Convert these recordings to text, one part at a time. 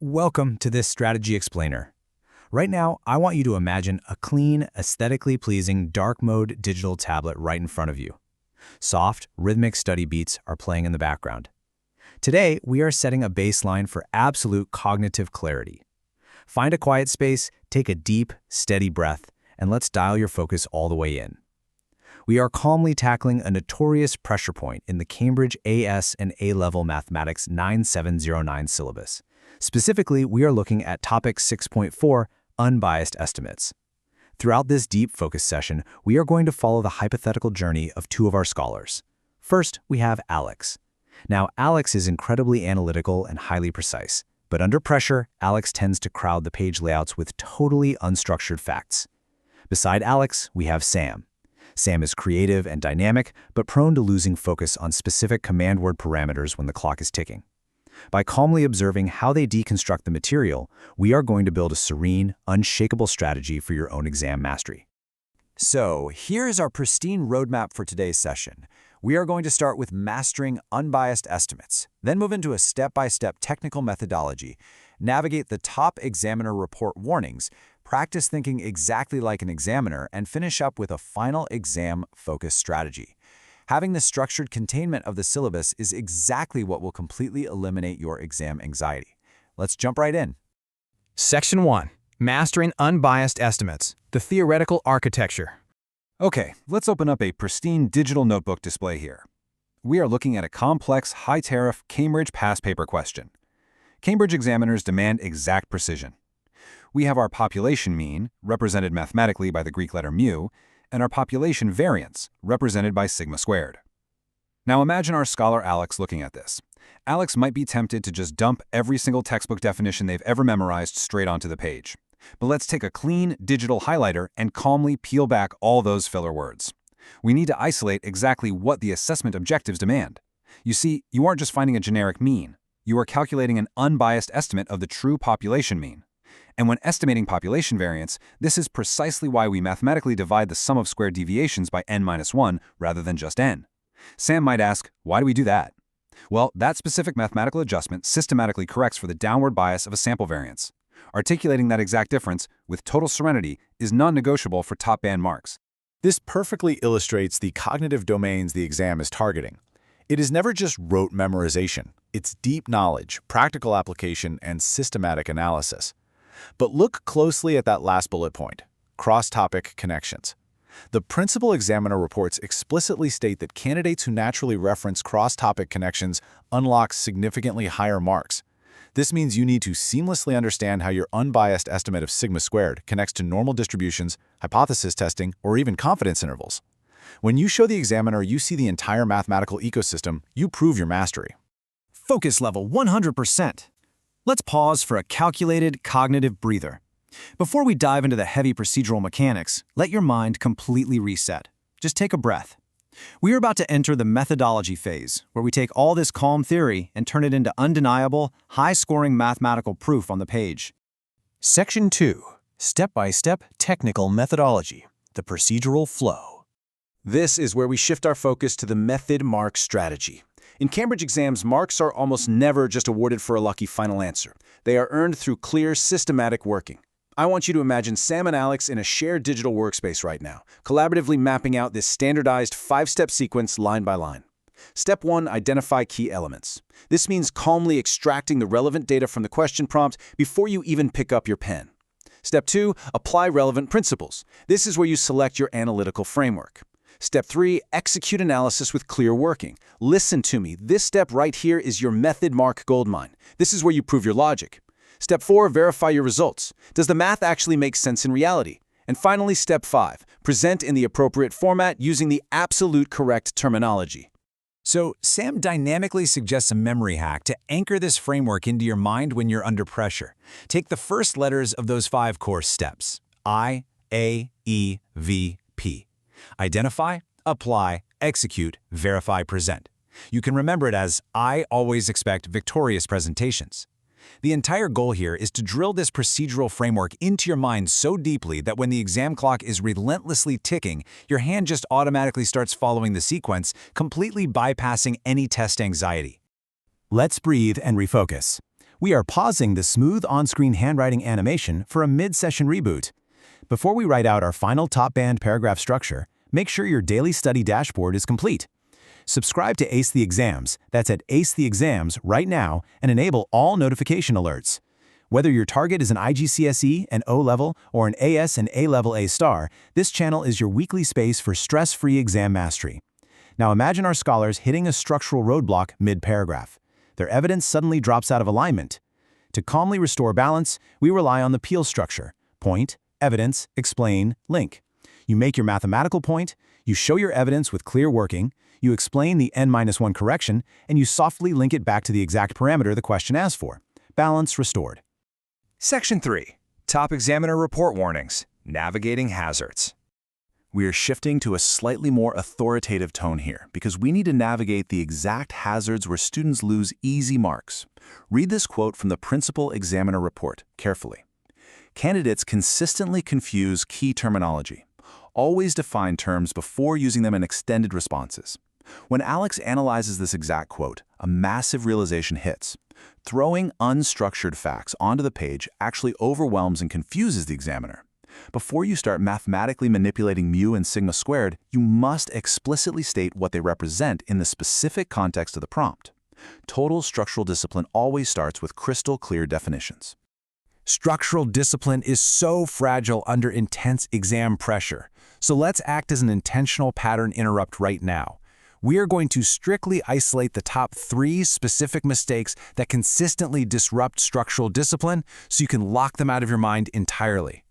Welcome to this strategy explainer. Right now, I want you to imagine a clean, aesthetically pleasing dark mode digital tablet right in front of you. Soft, rhythmic study beats are playing in the background. Today, we are setting a baseline for absolute cognitive clarity. Find a quiet space, take a deep, steady breath, and let's dial your focus all the way in. We are calmly tackling a notorious pressure point in the Cambridge AS and A-Level Mathematics 9709 syllabus. Specifically, we are looking at Topic 6.4, Unbiased Estimates. Throughout this deep focus session, we are going to follow the hypothetical journey of two of our scholars. First, we have Alex. Now, Alex is incredibly analytical and highly precise, but under pressure, Alex tends to crowd the page layouts with totally unstructured facts. Beside Alex, we have Sam. Sam is creative and dynamic, but prone to losing focus on specific command word parameters when the clock is ticking. By calmly observing how they deconstruct the material, we are going to build a serene, unshakable strategy for your own exam mastery. So, here's our pristine roadmap for today's session. We are going to start with mastering unbiased estimates, then move into a step-by-step technical methodology, navigate the top examiner report warnings, practice thinking exactly like an examiner, and finish up with a final exam-focused strategy. Having the structured containment of the syllabus is exactly what will completely eliminate your exam anxiety. Let's jump right in. Section 1. Mastering Unbiased Estimates, the Theoretical Architecture. Okay, let's open up a pristine digital notebook display here. We are looking at a complex, high-tariff Cambridge past paper question. Cambridge examiners demand exact precision. We have our population mean, represented mathematically by the Greek letter mu, and our population variance, represented by sigma squared. Now imagine our scholar Alex looking at this. Alex might be tempted to just dump every single textbook definition they've ever memorized straight onto the page. But let's take a clean digital highlighter and calmly peel back all those filler words. We need to isolate exactly what the assessment objectives demand. You see, you aren't just finding a generic mean. You are calculating an unbiased estimate of the true population mean. And when estimating population variance, this is precisely why we mathematically divide the sum of squared deviations by n-1 rather than just n. Sam might ask, why do we do that? Well, that specific mathematical adjustment systematically corrects for the downward bias of a sample variance. Articulating that exact difference with total serenity is non-negotiable for top band marks. This perfectly illustrates the cognitive domains the exam is targeting. It is never just rote memorization. It's deep knowledge, practical application, and systematic analysis. But look closely at that last bullet point, cross-topic connections. The principal examiner reports explicitly state that candidates who naturally reference cross-topic connections unlock significantly higher marks. This means you need to seamlessly understand how your unbiased estimate of sigma squared connects to normal distributions, hypothesis testing, or even confidence intervals. When you show the examiner you see the entire mathematical ecosystem, you prove your mastery. Focus level 100%. Let's pause for a calculated cognitive breather. Before we dive into the heavy procedural mechanics, let your mind completely reset. Just take a breath. We are about to enter the methodology phase, where we take all this calm theory and turn it into undeniable, high-scoring mathematical proof on the page. Section 2. Step-by-step technical methodology, the procedural flow. This is where we shift our focus to the method mark strategy. In Cambridge exams, marks are almost never just awarded for a lucky final answer. They are earned through clear, systematic working. I want you to imagine Sam and Alex in a shared digital workspace right now, collaboratively mapping out this standardized 5-step sequence line by line. Step 1, identify key elements. This means calmly extracting the relevant data from the question prompt before you even pick up your pen. Step 2, apply relevant principles. This is where you select your analytical framework. Step 3, execute analysis with clear working. Listen to me. This step right here is your method mark goldmine. This is where you prove your logic. Step 4, verify your results. Does the math actually make sense in reality? And finally, step 5, present in the appropriate format using the absolute correct terminology. So, Sam dynamically suggests a memory hack to anchor this framework into your mind when you're under pressure. Take the first letters of those 5 course steps: I, A, E, V, P. Identify, apply, execute, verify, present. You can remember it as, I always expect victorious presentations. The entire goal here is to drill this procedural framework into your mind so deeply that when the exam clock is relentlessly ticking, your hand just automatically starts following the sequence, completely bypassing any test anxiety. Let's breathe and refocus. We are pausing the smooth on-screen handwriting animation for a mid-session reboot. Before we write out our final top-band paragraph structure, make sure your daily study dashboard is complete. Subscribe to Ace the Exams, that's at Ace the Exams right now, and enable all notification alerts. Whether your target is an IGCSE, an O-level, or an AS and A-level A-star, this channel is your weekly space for stress-free exam mastery. Now imagine our scholars hitting a structural roadblock mid-paragraph. Their evidence suddenly drops out of alignment. To calmly restore balance, we rely on the Peel structure: point, evidence, explain, link. You make your mathematical point, you show your evidence with clear working, you explain the n-1 correction, and you softly link it back to the exact parameter the question asks for. Balance restored. Section 3. Top Examiner Report Warnings. Navigating Hazards. We are shifting to a slightly more authoritative tone here because we need to navigate the exact hazards where students lose easy marks. Read this quote from the Principal Examiner Report carefully. Candidates consistently confuse key terminology. Always define terms before using them in extended responses. When Alex analyzes this exact quote, a massive realization hits. Throwing unstructured facts onto the page actually overwhelms and confuses the examiner. Before you start mathematically manipulating mu and sigma squared, you must explicitly state what they represent in the specific context of the prompt. Total structural discipline always starts with crystal clear definitions. Structural discipline is so fragile under intense exam pressure. So let's act as an intentional pattern interrupt right now. We are going to strictly isolate the top 3 specific mistakes that consistently disrupt structural discipline so you can lock them out of your mind entirely.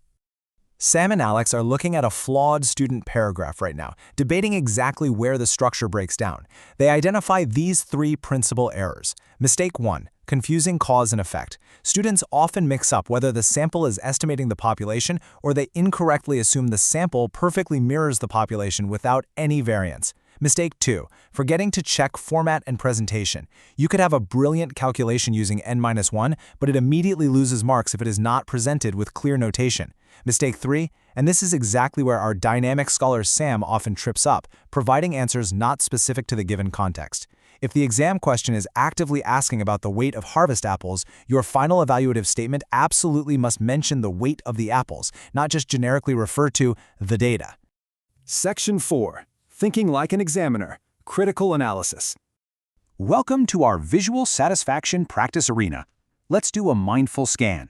Sam and Alex are looking at a flawed student paragraph right now, debating exactly where the structure breaks down. They identify these 3 principal errors. Mistake 1, confusing cause and effect. Students often mix up whether the sample is estimating the population or they incorrectly assume the sample perfectly mirrors the population without any variance. Mistake 2, forgetting to check format and presentation. You could have a brilliant calculation using n-1, but it immediately loses marks if it is not presented with clear notation. Mistake 3, and this is exactly where our dynamic scholar Sam often trips up, providing answers not specific to the given context. If the exam question is actively asking about the weight of harvest apples, your final evaluative statement absolutely must mention the weight of the apples, not just generically refer to the data. Section 4. Thinking like an examiner. Critical analysis. Welcome to our visual satisfaction practice arena. Let's do a mindful scan.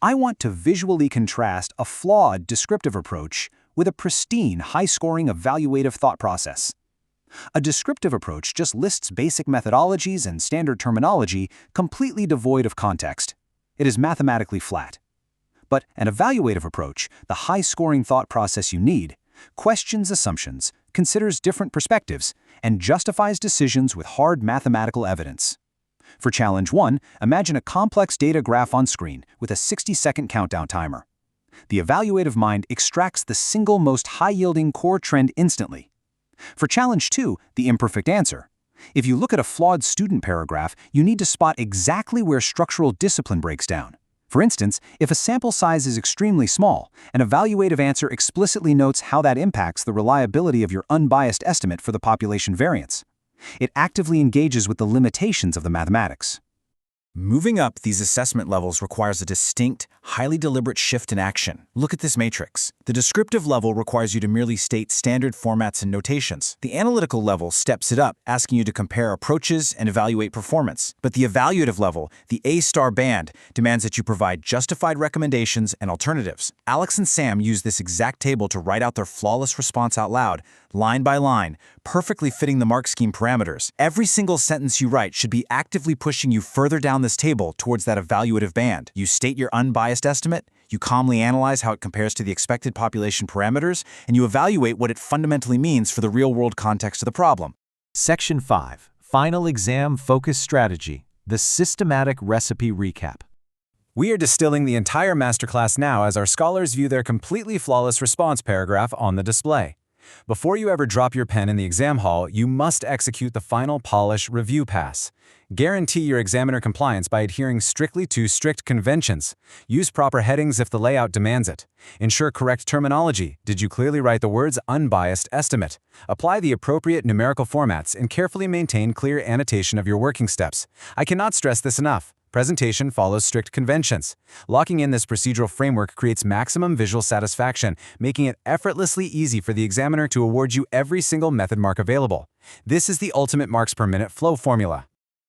I want to visually contrast a flawed descriptive approach with a pristine, high-scoring evaluative thought process. A descriptive approach just lists basic methodologies and standard terminology completely devoid of context. It is mathematically flat. But an evaluative approach, the high-scoring thought process you need, questions assumptions, considers different perspectives, and justifies decisions with hard mathematical evidence. For Challenge 1, imagine a complex data graph on screen with a 60-second countdown timer. The evaluative mind extracts the single most high-yielding core trend instantly. For Challenge 2, the imperfect answer. If you look at a flawed student paragraph, you need to spot exactly where structural discipline breaks down. For instance, if a sample size is extremely small, an evaluative answer explicitly notes how that impacts the reliability of your unbiased estimate for the population variance. It actively engages with the limitations of the mathematics. Moving up these assessment levels requires a distinct, highly deliberate shift in action. Look at this matrix. The descriptive level requires you to merely state standard formats and notations. The analytical level steps it up, asking you to compare approaches and evaluate performance. But the evaluative level, the A-star band, demands that you provide justified recommendations and alternatives. Alex and Sam use this exact table to write out their flawless response out loud, line by line, perfectly fitting the mark scheme parameters. Every single sentence you write should be actively pushing you further down this table towards that evaluative band. You state your unbiased estimate, you calmly analyze how it compares to the expected population parameters, and you evaluate what it fundamentally means for the real-world context of the problem. Section 5. Final Exam Focus Strategy. The Systematic Recipe Recap. We are distilling the entire masterclass now as our scholars view their completely flawless response paragraph on the display. Before you ever drop your pen in the exam hall, you must execute the final polish review pass. Guarantee your examiner compliance by adhering strictly to strict conventions. Use proper headings if the layout demands it. Ensure correct terminology. Did you clearly write the words unbiased estimate? Apply the appropriate numerical formats and carefully maintain clear annotation of your working steps. I cannot stress this enough. Presentation follows strict conventions. Locking in this procedural framework creates maximum visual satisfaction, making it effortlessly easy for the examiner to award you every single method mark available. This is the ultimate marks per minute flow formula.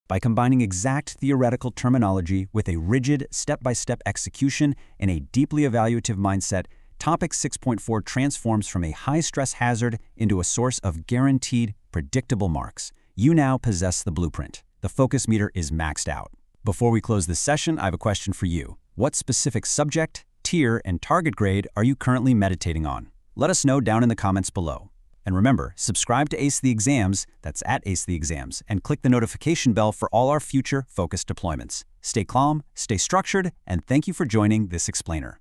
By combining exact theoretical terminology with a rigid, step-by-step execution and a deeply evaluative mindset, Topic 6.4 transforms from a high-stress hazard into a source of guaranteed, predictable marks. You now possess the blueprint. The focus meter is maxed out. Before we close this session, I have a question for you. What specific subject, tier, and target grade are you currently meditating on? Let us know down in the comments below. And remember, subscribe to Ace the Exams, that's at Ace the Exams, and click the notification bell for all our future focused deployments. Stay calm, stay structured, and thank you for joining this explainer.